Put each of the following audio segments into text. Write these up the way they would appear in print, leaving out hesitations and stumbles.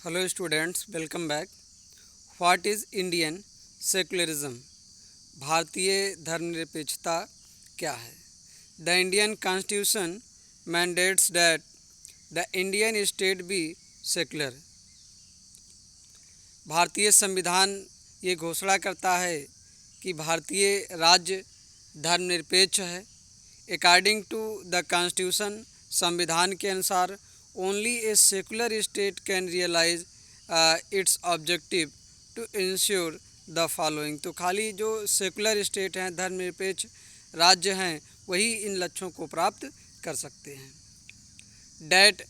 Hello students, welcome back. What is Indian secularism? भारतीय धर्मनिरपेक्षता क्या है? The Indian Constitution mandates that the Indian state be secular. भारतीय संविधान ये घोषणा करता है कि भारतीय राज्य धर्मनिरपेक्ष है. अकॉर्डिंग टू द कॉन्स्टिट्यूशन, संविधान के अनुसार only a secular state can realise its objective to ensure the following. तो खाली जो सेकुलर स्टेट हैं, धर्मनिरपेक्ष राज्य हैं, वही इन लक्ष्यों को प्राप्त कर सकते हैं. That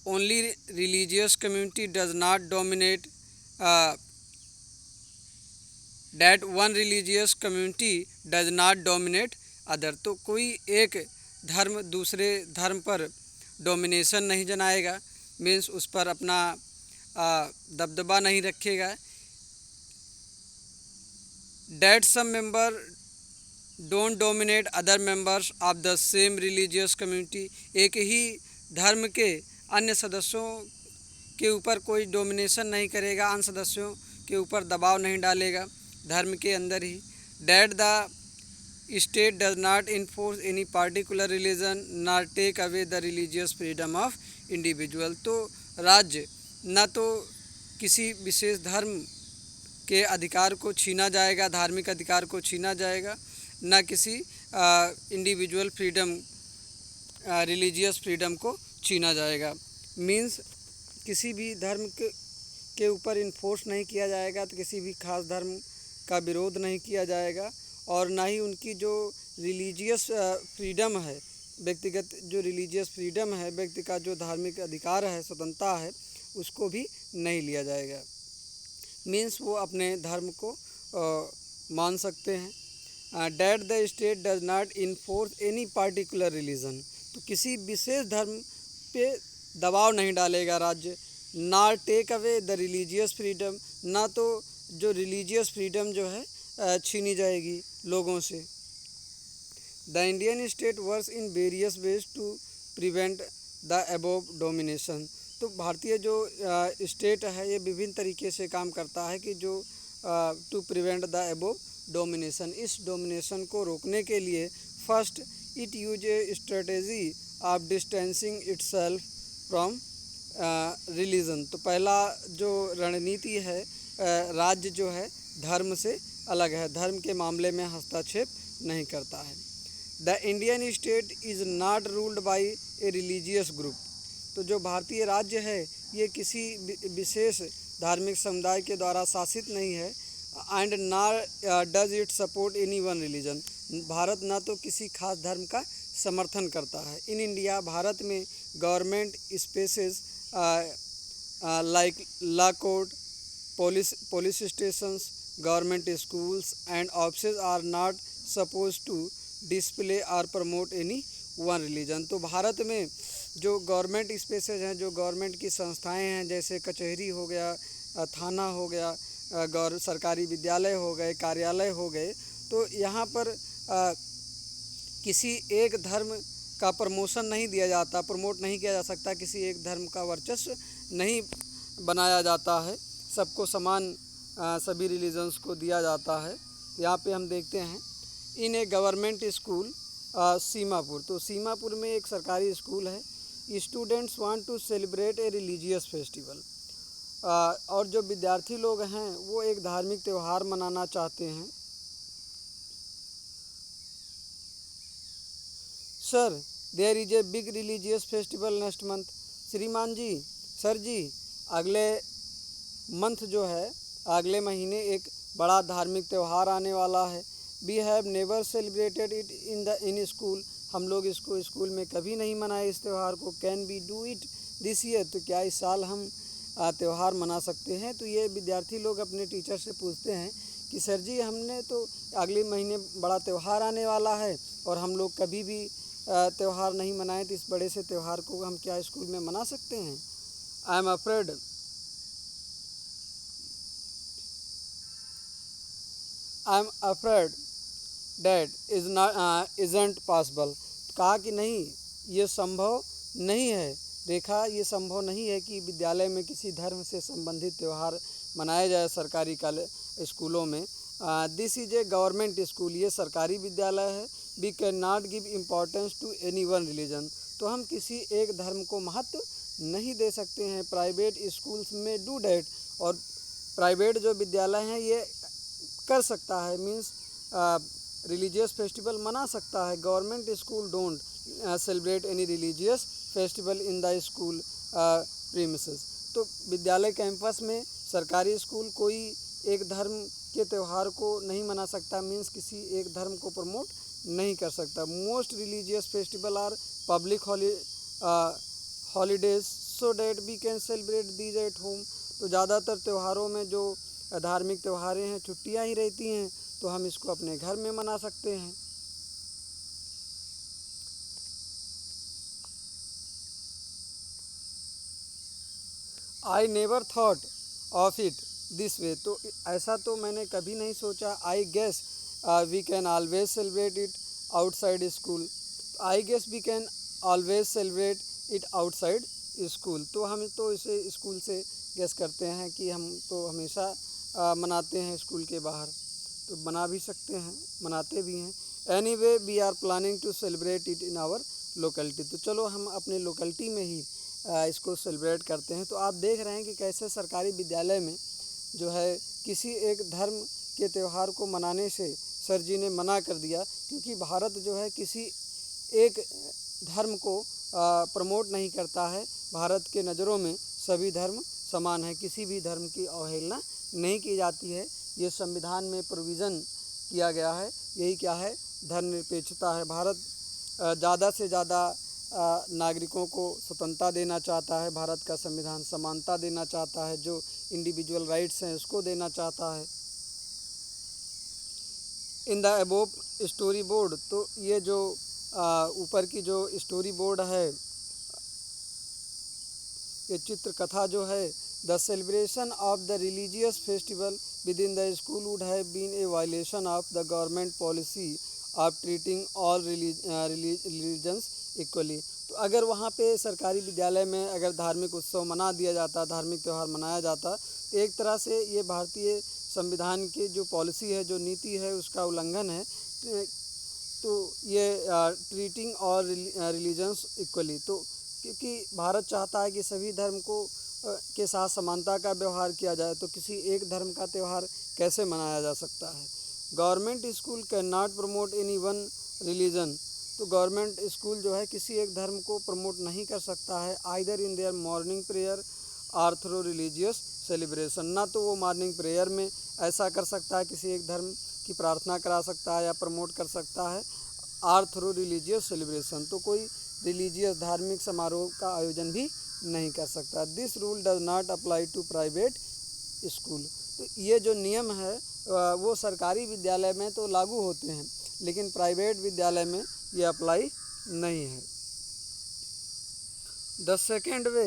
only religious community does not dominate, that one religious community does not dominate other. तो कोई एक धर्म दूसरे धर्म पर डोमिनेशन नहीं जनाएगा, मीन्स उस पर अपना दबदबा नहीं रखेगा. That some member don't dominate other members of the same religious community. एक ही धर्म के अन्य सदस्यों के ऊपर कोई डोमिनेशन नहीं करेगा, अन्य सदस्यों के ऊपर दबाव नहीं डालेगा धर्म के अंदर ही. That the state does not enforce any particular religion not take away the religious freedom of individual. तो राज्य न तो किसी विशेष धर्म के अधिकार को छीना जाएगा, धार्मिक अधिकार को छीना जाएगा, न किसी इंडिविजुअल फ्रीडम, रिलीजियस फ्रीडम को छीना जाएगा. मीन्स किसी भी धर्म के ऊपर इन्फोर्स नहीं किया जाएगा, तो किसी भी खास धर्म का विरोध नहीं किया जाएगा, और ना ही उनकी जो रिलीजियस फ्रीडम है, व्यक्तिगत जो रिलीजियस फ्रीडम है, व्यक्ति का जो धार्मिक अधिकार है, स्वतंत्रता है, उसको भी नहीं लिया जाएगा. मीन्स वो अपने धर्म को मान सकते हैं. That the state does not enforce any particular religion. तो किसी विशेष धर्म पे दबाव नहीं डालेगा राज्य. Not take away the religious freedom, ना तो जो रिलीजियस फ्रीडम जो है छीनी जाएगी लोगों से. The Indian state works in various ways to prevent the above domination. तो भारतीय जो स्टेट है ये विभिन्न तरीके से काम करता है कि जो to prevent the above domination, इस डोमिनेशन को रोकने के लिए first it use a strategy of distancing itself from religion. तो पहला जो रणनीति है, राज्य जो है धर्म से अलग है, धर्म के मामले में हस्तक्षेप नहीं करता है. The Indian state is not ruled by a religious group. तो जो भारतीय राज्य है ये किसी विशेष धार्मिक समुदाय के द्वारा शासित नहीं है. And not does it support any one religion. Bharat ना तो किसी खास धर्म का समर्थन करता है. इन इंडिया, भारत में government spaces like law court, police stations, government schools and offices are not supposed to display or promote any one religion. तो भारत में जो गवर्नमेंट स्पेसेस हैं, जो गवर्नमेंट की संस्थाएं हैं, जैसे कचहरी हो गया, थाना हो गया, सरकारी विद्यालय हो गए, कार्यालय हो गए, तो यहाँ पर किसी एक धर्म का प्रमोशन नहीं दिया जाता, प्रमोट नहीं किया जा सकता, किसी एक धर्म का वर्चस्व नहीं बनाया जाता है, सबको समान सभी रिलीजन्स को दिया जाता है. यहाँ पे हम देखते हैं इन ए गवर्नमेंट स्कूल सीमापुर. तो सीमापुर में एक सरकारी स्कूल है. Students want to celebrate a religious festival. और जो विद्यार्थी लोग हैं वो एक धार्मिक त्यौहार मनाना चाहते हैं. Sir, there is a big religious festival next month. श्रीमान जी, सर जी, अगले मंथ जो है, अगले महीने एक बड़ा धार्मिक त्यौहार आने वाला है. We have never celebrated it in school. हम लोग इसको स्कूल में कभी नहीं मनाए इस त्यौहार को. Can we do it this year. तो क्या इस साल हम त्यौहार मना सकते हैं. तो ये विद्यार्थी लोग अपने टीचर से पूछते हैं कि सर जी, हमने तो अगले महीने बड़ा त्यौहार आने वाला है और हम लोग कभी भी त्यौहार नहीं मनाए, तो इस बड़े से त्यौहार को हम क्या स्कूल में मना सकते हैं. I am afraid that isn't possible. कहा कि नहीं, ये संभव नहीं है रेखा ये संभव नहीं है कि विद्यालय में किसी धर्म से संबंधित त्यौहार मनाया जाए सरकारी स्कूलों में। This is a government school, ये सरकारी विद्यालय है। We can not give importance to any one religion, तो हम किसी एक धर्म को महत्व नहीं दे सकते हैं। प्राइवेट स्कूल्स में डू डैट, और प्राइवेट जो विद्यालय हैं ये कर सकता है, मीन्स रिलीजियस फेस्टिवल मना सकता है। Government school don't celebrate any religious festival in the school premises. तो विद्यालय कैंपस में सरकारी स्कूल कोई एक धर्म के त्यौहार को नहीं मना सकता, मीन्स किसी एक धर्म को प्रमोट नहीं कर सकता। Most religious festival are public holidays so that we can celebrate these at home. तो ज़्यादातर त्योहारों में जो धार्मिक त्योहारें हैं छुट्टियां ही रहती हैं, तो हम इसको अपने घर में मना सकते हैं। I never thought of it this way, तो ऐसा तो मैंने कभी नहीं सोचा। I guess we can always celebrate it outside school, I guess we can always celebrate it outside school. तो हम तो इसे स्कूल से गेस करते हैं कि हम तो हमेशा मनाते हैं स्कूल के बाहर, तो मना भी सकते हैं, मनाते भी हैं। Anyway we are planning to celebrate it in our locality, तो चलो हम अपने लोकेलिटी में ही इसको सेलिब्रेट करते हैं। तो आप देख रहे हैं कि कैसे सरकारी विद्यालय में जो है किसी एक धर्म के त्यौहार को मनाने से सर जी ने मना कर दिया, क्योंकि भारत जो है किसी एक धर्म को प्रमोट नहीं करता है। भारत के नज़रों में सभी धर्म समान है, किसी भी धर्म की अवहेलना नहीं की जाती है। ये संविधान में प्रोविज़न किया गया है, यही क्या है, धर्मनिरपेक्षता है। भारत ज़्यादा से ज़्यादा नागरिकों को स्वतंत्रता देना चाहता है। भारत का संविधान समानता देना चाहता है, जो इंडिविजुअल राइट्स हैं उसको देना चाहता है। In the above story board, तो ये जो ऊपर की जो स्टोरी बोर्ड है, ये चित्र कथा जो है, the celebration of the religious festival within the school would have been a violation of the government policy of treating all religions equally. तो अगर वहाँ पे सरकारी विद्यालय में अगर धार्मिक उत्सव मना दिया जाता, धार्मिक त्यौहार मनाया जाता, तो एक तरह से ये भारतीय संविधान की जो पॉलिसी है, जो नीति है, उसका उल्लंघन है। तो ये ट्रीटिंग ऑल रिलीजन्स इक्वली, तो क्योंकि भारत चाहता है कि सभी धर्म को के साथ समानता का व्यवहार किया जाए, तो किसी एक धर्म का त्यौहार कैसे मनाया जा सकता है। Government school can not promote any one religion, तो गवर्नमेंट स्कूल जो है किसी एक धर्म को प्रमोट नहीं कर सकता है। Either in their morning prayer or through religious celebration, ना तो वो मॉर्निंग प्रेयर में ऐसा कर सकता है, किसी एक धर्म की प्रार्थना करा सकता है या प्रमोट कर सकता है, आर थ्रू रिलीजियस सेलिब्रेशन, तो कोई रिलीजियस धार्मिक समारोह का आयोजन भी नहीं कर सकता। This rule does not apply to private school, तो ये जो नियम है वो सरकारी विद्यालय में तो लागू होते हैं, लेकिन प्राइवेट विद्यालय में ये अप्लाई नहीं है। The second way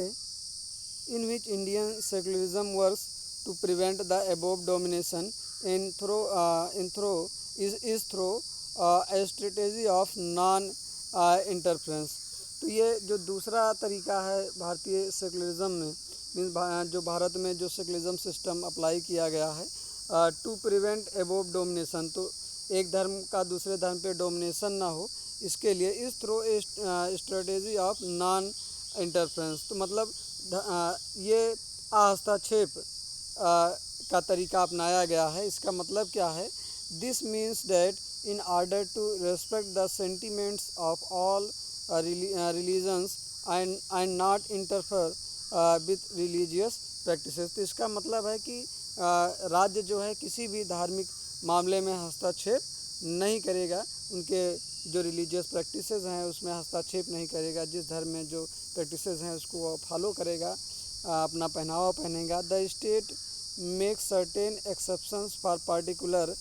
in which Indian secularism works to prevent the above domination in through is through a strategy of non interference. तो ये जो दूसरा तरीका है भारतीय सेकुलरिज्म में, मीन्स जो भारत में जो सेकुलरिज्म सिस्टम अप्लाई किया गया है टू प्रिवेंट अबोव डोमिनेशन, तो एक धर्म का दूसरे धर्म पे डोमिनेशन ना हो, इसके लिए इस through a strategy of non interference, तो मतलब ये हस्तक्षेप का तरीका अपनाया गया है। इसका मतलब क्या है, this means that in order to respect the sentiments of all religions and not interfere with religious practices। तो इसका मतलब है कि राज्य जो है किसी भी धार्मिक मामले में हस्तक्षेप नहीं करेगा, उनके जो रिलीजियस प्रैक्टिसेस हैं उसमें हस्तक्षेप नहीं करेगा, जिस धर्म में जो प्रैक्टिसेस हैं उसको वो फॉलो करेगा, अपना पहनावा पहनेगा। The state make certain exceptions for particular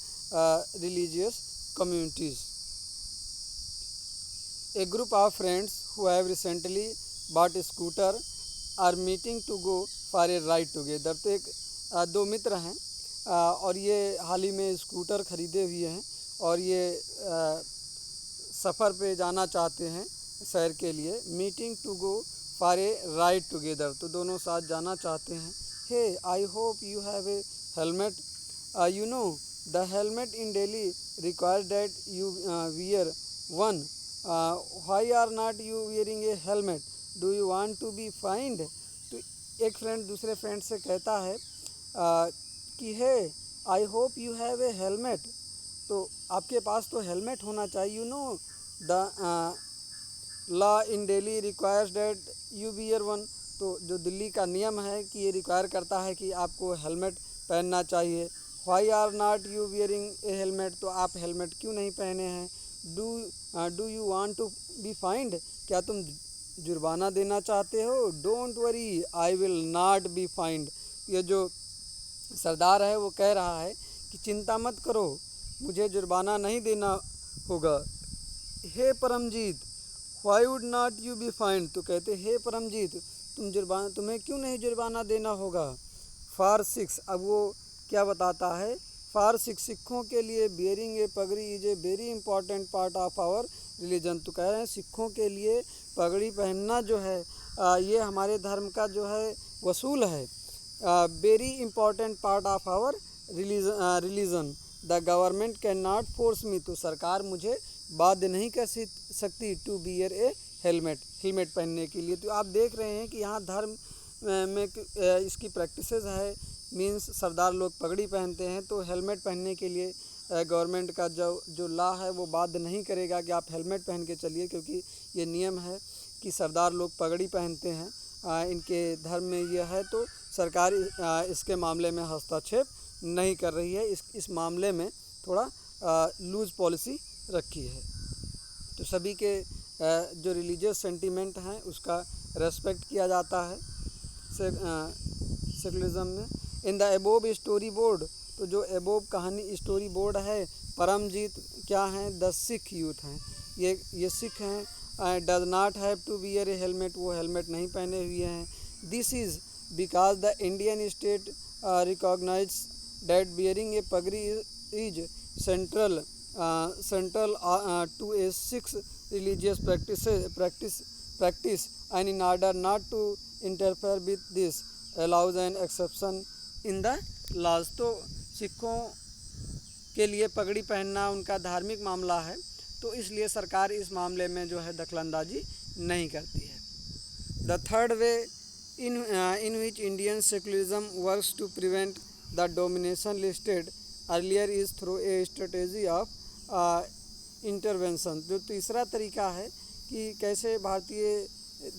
religious communities। A group of friends who have recently bought a scooter are meeting to go for a ride together। तो एक दो मित्र हैं और ये हाल ही में स्कूटर ख़रीदे हुए हैं और ये सफ़र पे जाना चाहते हैं सैर के लिए। Meeting to go for a ride together, तो दोनों साथ जाना चाहते हैं। Hey I hope you have a helmet, you know the helmet in Delhi require that you wear one, why are not you wearing a helmet, do you want to be fined. तो एक friend दूसरे friend से कहता है कि hey I hope you have a helmet, तो आपके पास तो हेलमेट होना चाहिए। You know the law in Delhi requires that you wear one, तो जो दिल्ली का नियम है कि ये रिक्वायर करता है कि आपको हेलमेट पहनना चाहिए। Why are not you wearing a helmet, तो आप हेलमेट क्यों नहीं पहने हैं। Do you want to be fined, क्या तुम जुर्माना देना चाहते हो। Don't worry I will not be fined, ये जो सरदार है वो कह रहा है कि चिंता मत करो, मुझे जुर्माना नहीं देना होगा। Hey Paramjit why would not you be fined, तो कहते हे परमजीत तुम्हें क्यों नहीं जुर्माना देना होगा। फॉर सिक्स, अब वो क्या बताता है। फॉर सिक्स, सिखों के लिए बियरिंग ए पगड़ी is a very important part of our religion, तो कह रहे हैं सिखों के लिए पगड़ी पहनना जो है ये हमारे धर्म का जो है वसूल है। Very important part of our religion, the government can not force me, तो सरकार मुझे बाध्य नहीं कर सकती to bear a helmet, helmet पहनने के लिए। तो आप देख रहे हैं कि यहाँ धर्म में इसकी प्रैक्टिसेस है, मीन्स सरदार लोग पगड़ी पहनते हैं, तो हेलमेट पहनने के लिए गवर्नमेंट का जो लॉ है वो बाध्य नहीं करेगा कि आप हेलमेट पहन के चलिए, क्योंकि ये नियम है कि सरदार लोग पगड़ी पहनते हैं, इनके धर्म में यह है। तो सरकार इसके मामले में हस्तक्षेप नहीं कर रही है, इस मामले में थोड़ा लूज पॉलिसी रखी है। तो सभी के जो रिलीजियस सेंटीमेंट हैं उसका रेस्पेक्ट किया जाता है सेकुलरिज्म में। In the above story board, तो जो एबोव कहानी स्टोरी बोर्ड है, परमजीत क्या हैं, 10 सिख यूथ हैं, ये सिख हैं। Does not have to wear a helmet, वो हेलमेट नहीं पहने हुए हैं। This is because the Indian state recognize that bearing a पगड़ी is central to a Sikh religious practice, and in order not to interfere with this allows an exception in the laws। तो सिखों के लिए पगड़ी पहनना उनका धार्मिक मामला है, तो इसलिए सरकार इस मामले में जो है दखलंदाजी नहीं करती है। The third way in which Indian secularism works to prevent the domination listed earlier is through a strategy of intervention. जो तीसरा तरीका है कि कैसे भारतीय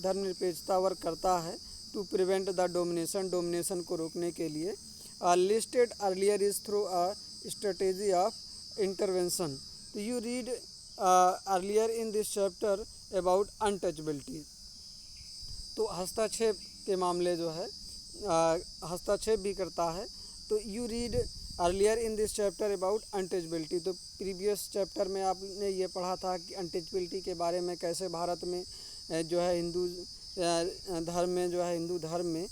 धर्मनिरपेक्षता वर्क करता है टू प्रिवेंट द डोमिनेशन को रोकने के लिए। Listed earlier is through a strategy of intervention. तो you read earlier in this chapter about untouchability. तो हस्तक्षेप के मामले जो है हस्तक्षेप भी करता है। तो you read earlier in this chapter about untouchability. तो प्रीवियस चैप्टर में आपने ये पढ़ा था कि अनटचबिलिटी के बारे में कैसे भारत में जो है हिंदू धर्म में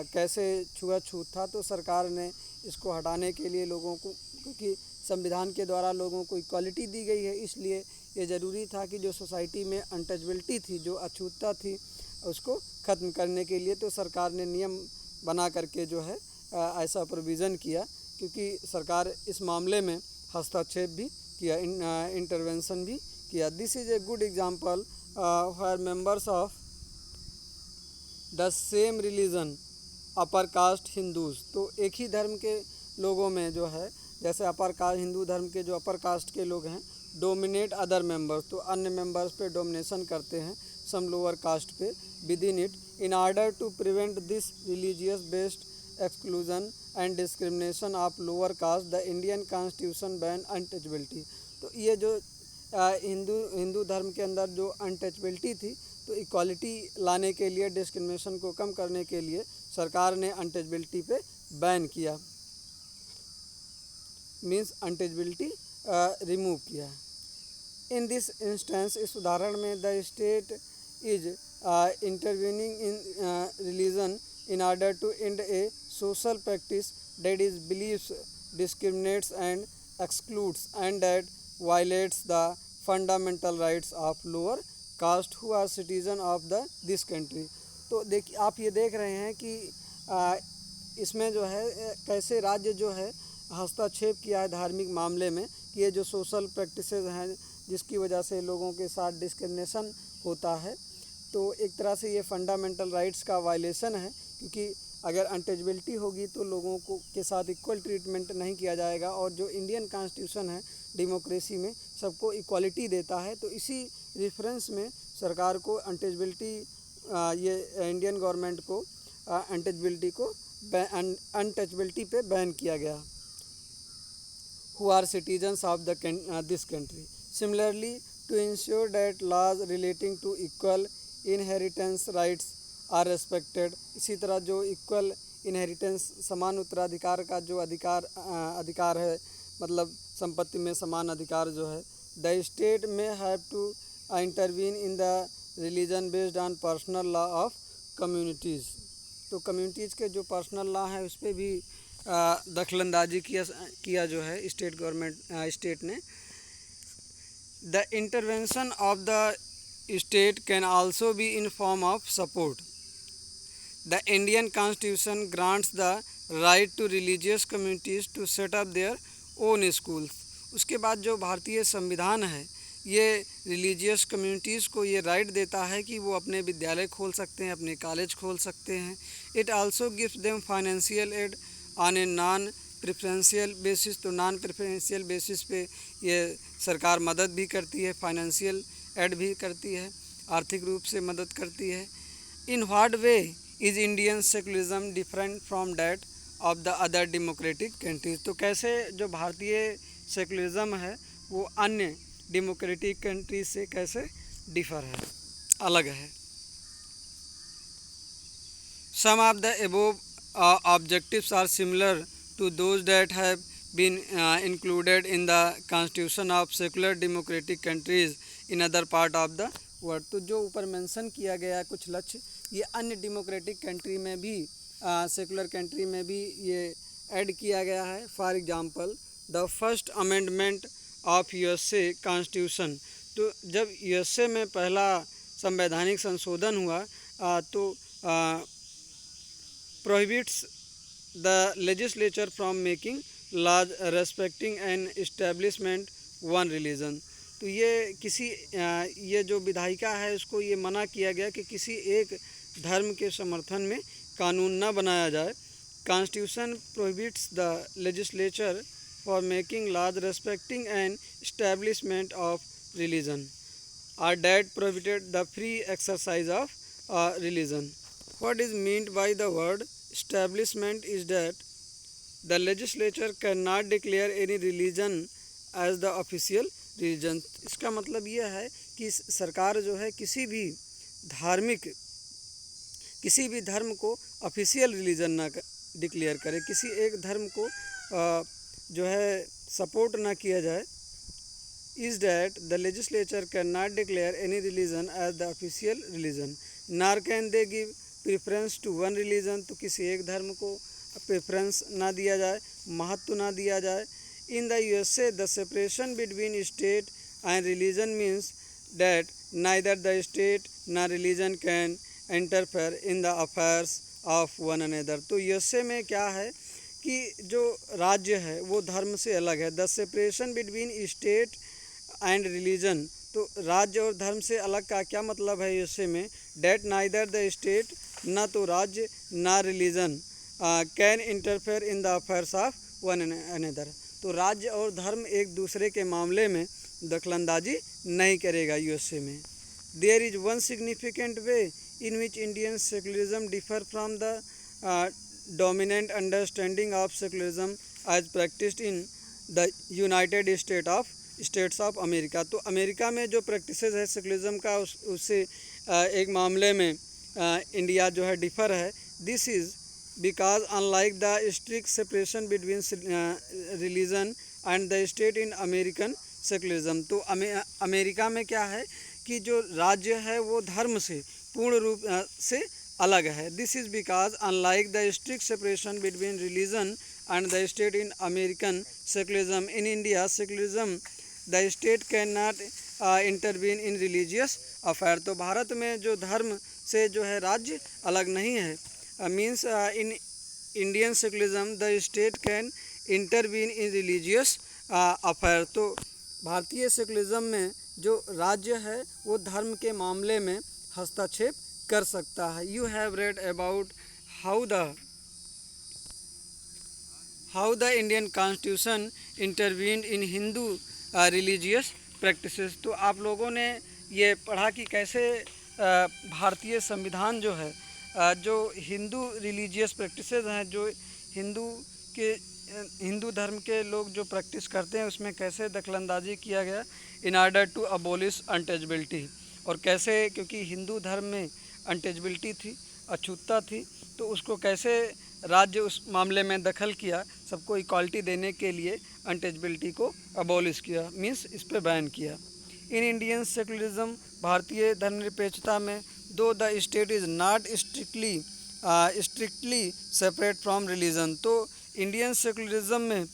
कैसे छुआछूत था। तो सरकार ने इसको हटाने के लिए लोगों को, क्योंकि संविधान के द्वारा लोगों को इक्वालिटी दी गई है, इसलिए ये ज़रूरी था कि जो सोसाइटी में अनटचबिलिटी थी, जो अछूतता थी, उसको ख़त्म करने के लिए तो सरकार ने नियम बना करके जो है ऐसा प्रोविज़न किया, क्योंकि सरकार इस मामले में हस्तक्षेप भी किया, इंटरवेंशन भी किया। This is a good example where members of the same religion upper caste Hindus. तो एक ही धर्म के लोगों में जो है, जैसे अपर कास्ट हिंदू धर्म के जो अपर कास्ट के लोग हैं, डोमिनेट अदर मेंबर्स, तो अन्य मेंबर्स पे डोमिनेशन करते हैं सम लोअर कास्ट पे within it. In order to prevent this religious based exclusion and discrimination of lower caste the Indian constitution ban untouchability. तो ये जो हिंदू धर्म के अंदर जो अनटचबिलिटी थी, तो इक्वालिटी लाने के लिए, डिस्क्रिमिनेशन को कम करने के लिए सरकार ने अनटचबिलिटी पे बैन किया, मीन्स अनटचबिलिटी रिमूव किया। इन दिस इंस्टेंस, इस उदाहरण में the state is intervening in religion in order to end a social practice that is believes, discriminates and excludes and that violates the fundamental rights of lower caste who are citizen of the this country। तो देखिए आप ये देख रहे हैं कि इसमें जो है कैसे राज्य जो है हस्तक्षेप किया है धार्मिक मामले में, कि ये जो सोशल प्रैक्टिसेस हैं जिसकी वजह से लोगों के साथ डिस्क्रिमिनेशन होता है, तो एक तरह से ये फंडामेंटल राइट्स का वायलेशन है, क्योंकि अगर अनटचबिलिटी होगी तो लोगों को के साथ इक्वल ट्रीटमेंट नहीं किया जाएगा। और जो इंडियन कॉन्स्टिट्यूशन है डेमोक्रेसी में सबको इक्वालिटी देता है, तो इसी रेफरेंस में सरकार को अनटचबिलिटी ये इंडियन गवर्नमेंट को अनटचबिलिटी पे बैन किया गया। who are citizens of this country। Similarly, to ensure that laws relating to equal inheritance rights are respected, इसी तरह जो इक्वल इनहेरिटेंस समान उत्तराधिकार का जो अधिकार है, मतलब संपत्ति में समान अधिकार जो है, the state may have to intervene in the religion based on personal law of communities. तो कम्युनिटीज़ के जो पर्सनल लॉ है उस पर भी दखलंदाजी किया जो है स्टेट ने। The intervention of the state can also be in form of support. The Indian constitution grants the right to religious communities to set up their own schools. उसके बाद जो भारतीय संविधान है ये रिलीजियस कम्युनिटीज़ को ये राइट देता है कि वो अपने विद्यालय खोल सकते हैं, अपने कॉलेज खोल सकते हैं। It also gives them financial aid on a non preferential basis. तो नॉन प्रेफरेंशियल बेसिस पे ये सरकार मदद भी करती है, फाइनेंशियल एड भी करती है, आर्थिक रूप से मदद करती है। In what way is Indian secularism different from that of the other democratic countries. तो कैसे जो भारतीय सेकुलरिज्म है वो अन्य डेमोक्रेटिक कंट्रीज से कैसे डिफर है, अलग है। Some of the above objectives are similar to those that have been included in the constitution of secular democratic countries in other part of the world। तो जो ऊपर मेंशन किया गया कुछ लक्ष्य ये अन्य डेमोक्रेटिक कंट्री में भी सेकुलर कंट्री में भी ये ऐड किया गया है। For example the first amendment of USA constitution. तो जब यूएसए में पहला संवैधानिक संशोधन हुआ तो prohibits the legislature from making laws respecting an establishment one religion। तो ये जो विधायिका है उसको ये मना किया गया कि किसी एक धर्म के समर्थन में कानून न बनाया जाए। Constitution prohibits the legislature for making laws respecting an establishment of religion or that prohibited the free exercise of religion। What is meant by the word establishment is that the legislature cannot declare any religion as the official religion। इसका मतलब यह है कि सरकार जो है किसी भी धर्म को ऑफिशियल रिलीजन ना डिक्लेयर करे, किसी एक धर्म को जो है सपोर्ट ना किया जाए। is that the legislature cannot declare any religion as the official religion nor can they give preference to one religion. तो किसी एक धर्म को प्रेफरेंस ना दिया जाए, महत्व ना दिया जाए। In the USA the separation between state and religion means that neither the state nor religion can interfere in the affairs of one another. तो यूएसए में क्या है कि जो राज्य है वो धर्म से अलग है। The separation between state and religion, तो राज्य और धर्म से अलग का क्या मतलब है यूएसए में? डैट नाइदर द स्टेट, ना तो राज्य ना religion, can interfere in the affairs of one another. तो राज्य और धर्म एक दूसरे के मामले में दखलंदाजी नहीं करेगा यूएसए में। There is one significant way in which Indian secularism differ from the dominant understanding of secularism as practised in the United States of America. तो अमेरिका में जो प्रैक्टिसेस है सेकुलरिज्म का उससे एक मामले में इंडिया जो है डिफ़र है। This is because unlike the strict separation between religion and the state in American secularism. तो अमेरिका में क्या है कि जो राज्य है वो धर्म से पूर्ण रूप से अलग है। This is because unlike the strict separation between religion and the state in American secularism in India secularism the state can not intervene in religious affair. तो भारत में जो धर्म से जो है राज्य अलग नहीं है। Means in Indian secularism the state can intervene in religious affair. तो भारतीय सेकुलरिज्म में जो राज्य है वो धर्म के मामले में हस्तक्षेप कर सकता है। You have read about how the Indian constitution intervened in Hindu religious practices. तो आप लोगों ने ये पढ़ा कि कैसे भारतीय संविधान जो है जो हिंदू रिलीजियस प्रैक्टिसेस हैं, जो हिंदू धर्म के लोग जो प्रैक्टिस करते हैं उसमें कैसे दखलंदाजी किया गया in order to abolish untouchability. और कैसे, क्योंकि हिंदू धर्म में अनटचबिलिटी थी, अछूतता थी, तो उसको कैसे राज्य उस मामले में दखल किया, सबको इक्वालिटी देने के लिए अनटचबिलिटी को अबॉलिश किया, मीन्स इस पर बैन किया। इन इंडियन सेकुलरिज्म, भारतीय धर्मनिरपेक्षता में, though the state is not strictly separate from religion. तो इंडियन सेकुलरिज्म में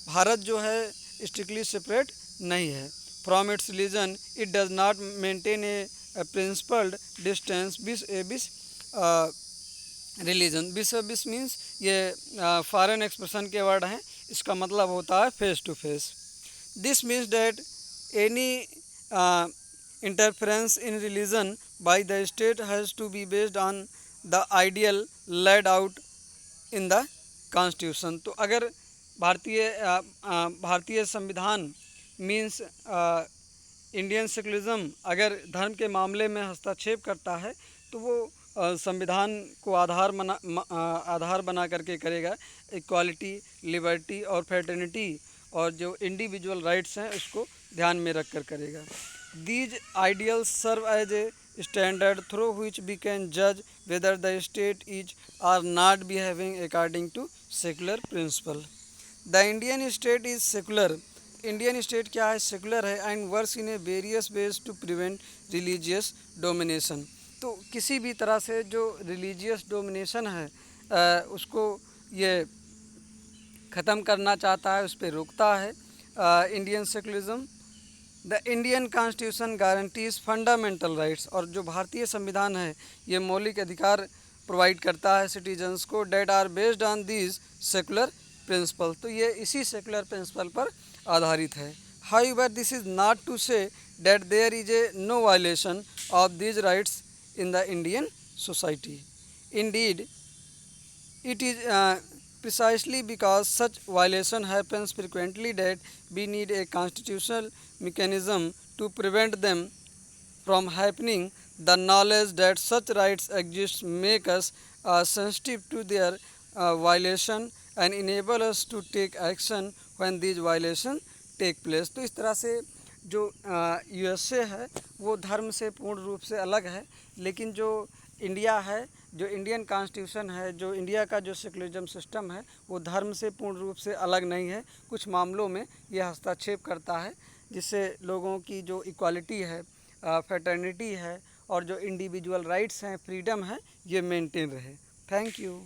भारत जो है स्ट्रिक्टली सेपरेट नहीं है from its religion. It does not maintain a principled distance vis religion. Vis means ये फॉरेन एक्सप्रेशन के वर्ड हैं, इसका मतलब होता है face to face. This means that any interference in religion by the state has to be based on the ideal laid out in the constitution. तो अगर भारतीय संविधान मीन्स इंडियन सेकुलरिज्म अगर धर्म के मामले में हस्तक्षेप करता है तो वो संविधान को आधार बना करके करेगा इक्वालिटी, लिबर्टी और फ्रेटर्निटी, और जो इंडिविजुअल राइट्स हैं उसको ध्यान में रख कर करेगा। These ideals serve as a standard through which we can judge whether the state is or not behaving according to secular principle. The Indian state is secular. Indian state क्या है? Secular है and works in a various ways to prevent religious domination. तो किसी भी तरह से जो religious domination है उसको ये ख़त्म करना चाहता है, उस पर रोकता है Indian secularism. The Indian constitution guarantees fundamental rights. और जो भारतीय संविधान है ये मौलिक अधिकार प्रोवाइड करता है सिटीजन्स को, that are based on these secular principle. तो ये इसी सेकुलर प्रिंसिपल पर आधारित है। However this is not to say that there is a no violation of these rights in the Indian society. Indeed it is precisely because such violation happens frequently that we need a constitutional mechanism to prevent them from happening. The knowledge that such rights exist make us sensitive to their violation and enable us to take action when these violations take place. तो इस तरह से जो USA है वो धर्म से पूर्ण रूप से अलग है, लेकिन जो इंडिया है, जो इंडियन कॉन्स्टिट्यूशन है, जो इंडिया का जो सेकुलरिज्म सिस्टम है वो धर्म से पूर्ण रूप से अलग नहीं है। कुछ मामलों में यह हस्तक्षेप करता है जिससे लोगों की जो इक्वालिटी है, फ्रेटर्निटी है और जो इंडिविजुअल राइट्स हैं, फ्रीडम है, ये मेंटेन रहे। Thank you.